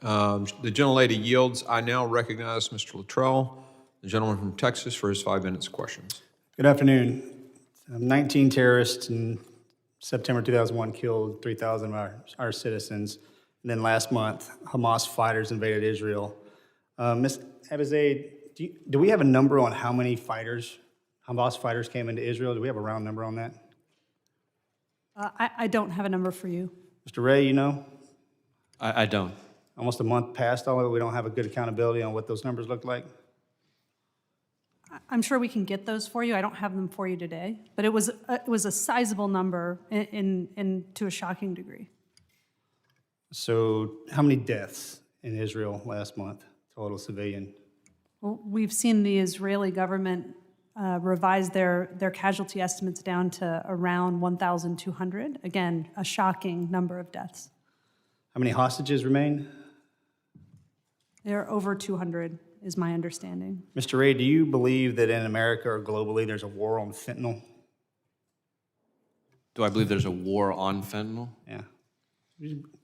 The gentlelady yields. I now recognize Mr. Luttrell, the gentleman from Texas, for his 5 minutes of questions. Good afternoon. 19 terrorists in September 2001 killed 3,000 of our citizens. And then last month, Hamas fighters invaded Israel. Ms. Abizaid, do we have a number on how many Hamas fighters came into Israel? Do we have a round number on that? I don't have a number for you. Mr. Ray, you know? I don't. Almost a month passed, although we don't have a good accountability on what those numbers look like. I'm sure we can get those for you. I don't have them for you today, but it was a sizable number in to a shocking degree. So how many deaths in Israel last month, total civilian? Well, we've seen the Israeli government revise their casualty estimates down to around 1,200. Again, a shocking number of deaths. How many hostages remain? There are over 200, is my understanding. Mr. Ray, do you believe that in America or globally there's a war on fentanyl? Do I believe there's a war on fentanyl? Yeah.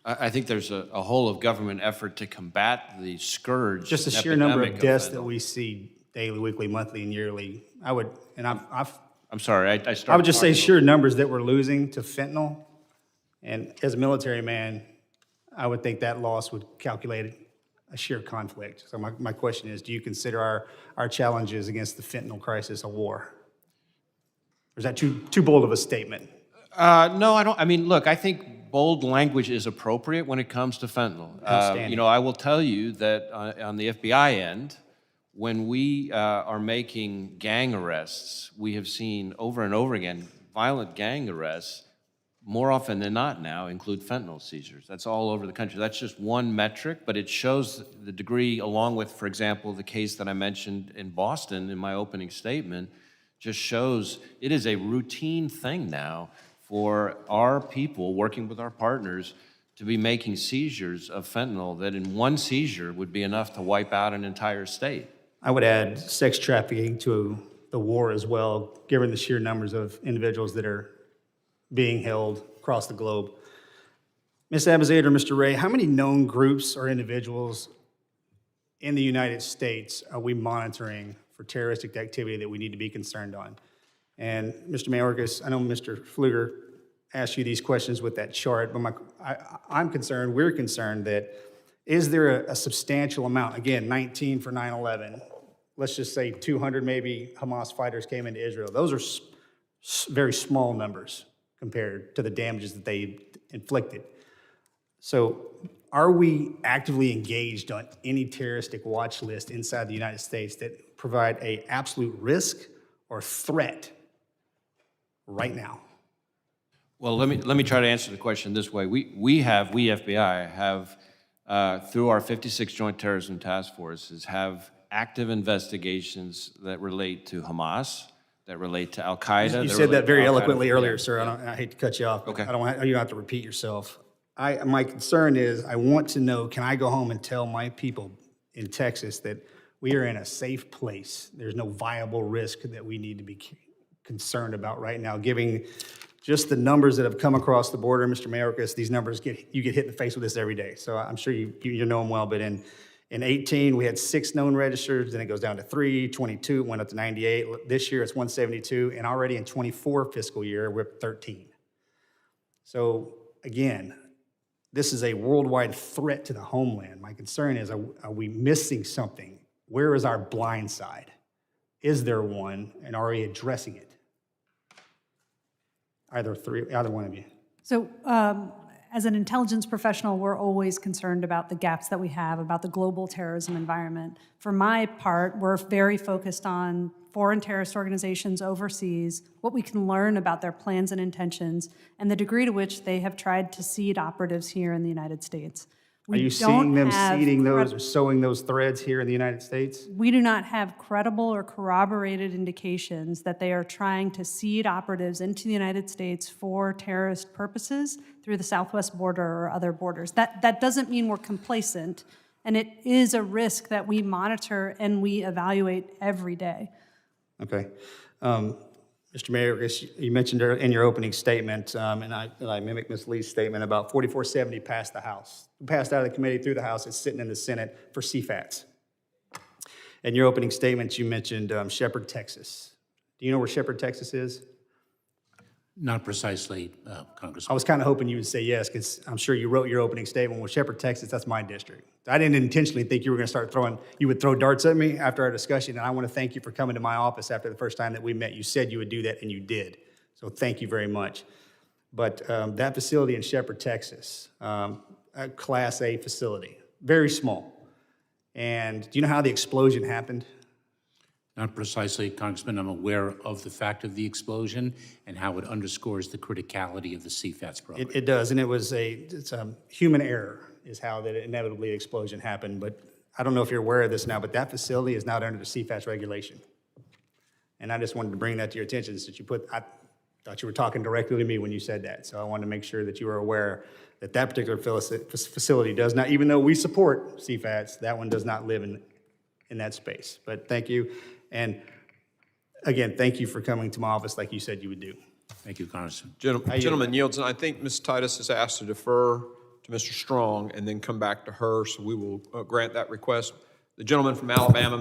I think there's a whole of government effort to combat the scourge. Just the sheer number of epidemic deaths fentanyl. that we see daily, weekly, monthly, and yearly. I'm sorry, I started I would just say talking sheer numbers that we're losing to fentanyl. And as a military man, I would think that loss would calculate a sheer conflict. So my question is, do you consider our challenges against the fentanyl crisis a war? Or is that too bold of a statement? No, I don't. I mean, look, I think bold language is appropriate when it comes to fentanyl. Outstanding. I will tell you that on the FBI end, when we are making gang arrests, we have seen over and over again violent gang arrests, more often than not now, include fentanyl seizures. That's all over the country. That's just one metric, but it shows the degree, along with, for example, the case that I mentioned in Boston in my opening statement, just shows it is a routine thing now for our people working with our partners to be making seizures of fentanyl that in one seizure would be enough to wipe out an entire state. I would add sex trafficking to the war as well, given the sheer numbers of individuals that are being held across the globe. Ms. Abizaid or Mr. Ray, how many known groups or individuals in the United States are we monitoring for terroristic activity that we need to be concerned on? And Mr. Mayorkas, I know Mr. Pfluger asked you these questions with that chart, but we're concerned that is there a substantial amount, again, 19 for 9/11, let's just say 200 maybe Hamas fighters came into Israel. Those are very small numbers compared to the damages that they inflicted. So are we actively engaged on any terroristic watch list inside the United States that provide an absolute risk or threat right now? Well, let me try to answer the question this way. We FBI have, through our 56 Joint Terrorism Task Forces, have active investigations that relate to Hamas, that relate to Al-Qaeda. You said that very eloquently earlier, sir. I hate to cut you off. Okay. You don't have to repeat yourself. My concern is I want to know, can I go home and tell my people in Texas that we are in a safe place? There's no viable risk that we need to be concerned about right now, giving just the numbers that have come across the border. Mr. Mayorkas, these numbers, you get hit in the face with this every day. So I'm sure you know them well, but in 18, we had 6 known registers, then it goes down to 3, 22, went up to 98. This year, it's 172, and already in 24 fiscal year, we're at 13. So again, this is a worldwide threat to the homeland. My concern is, are we missing something? Where is our blind side? Is there one, and are we addressing it? Either one of you. So as an intelligence professional, we're always concerned about the gaps that we have, about the global terrorism environment. For my part, we're very focused on foreign terrorist organizations overseas, what we can learn about their plans and intentions, and the degree to which they have tried to seed operatives here in the United States. Are you seeing them seeding those or sowing those threads here in the United States? We do not have credible or corroborated indications that they are trying to seed operatives into the United States for terrorist purposes through the southwest border or other borders. That doesn't mean we're complacent, and it is a risk that we monitor and we evaluate every day. Okay. Mr. Mayor, you mentioned in your opening statement, and I mimic Ms. Lee's statement about 4470 passed the House. Passed out of the committee through the House. It's sitting in the Senate for CFATs. In your opening statement, you mentioned Shepherd, Texas. Do you know where Shepherd, Texas is? Not precisely, I Congressman. was kind of hoping you would say yes, because I'm sure you wrote your opening statement. Well, Shepherd, Texas, that's my district. I didn't intentionally think you were going to start you would throw darts at me after our discussion, and I want to thank you for coming to my office after the first time that we met. You said you would do that, and you did. So thank you very much. But that facility in Shepherd, Texas, a Class A facility, very small. And do you know how the explosion happened? Not precisely, Congressman. I'm aware of the fact of the explosion and how it underscores the criticality of the CFATS program. It does, and it's a human error is how that inevitably the explosion happened. But I don't know if you're aware of this now, but that facility is not under the CFATS regulation. And I just wanted to bring that to your attention since I thought you were talking directly to me when you said that. So I wanted to make sure that you were aware that that particular facility does not, even though we support CFATS, that one does not live in that space. But thank you. And again, thank you for coming to my office like you said you would do. Thank you, Congressman. Gentleman yields, and I think Ms. Titus has asked to defer to Mr. Strong and then come back to her, so we will grant that request. The gentleman from Alabama,